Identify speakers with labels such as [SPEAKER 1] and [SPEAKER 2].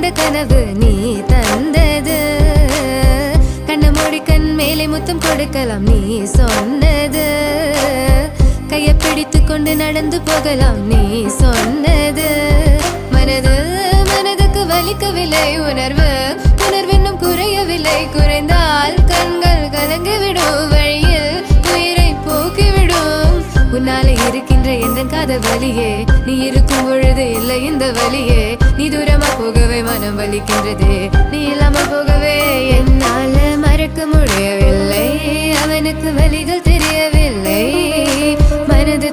[SPEAKER 1] கொண்ட கனவு நீ தந்தது. கண்ண மூடி கண் மேலே முத்தம் கொடுக்கலாம் நீ சொன்னது. கையை பிடித்து கொண்டு நடந்து போகலாம் நீ சொன்னது. மனதுக்கு வலிக்கவில்லை உணர்வு, உணர்வென்னும் குறையவில்லை. குறைந்தால் கண்கள் கலங்கிவிடும், வழியில் உயிரை போக்கிவிடும். உன்னாலே இருக்கின்ற எந்த காதல் வலியே, நீ இருக்கும் பொழுது இல்லை இந்த வலியே. நீ தூரமா போகவே மனம் வலிக்கின்றதே, நீ இல்லாம போகவே என்னால மறக்க முடியவில்லை. அவனுக்கு வலிகள் தெரியவில்லை, மனது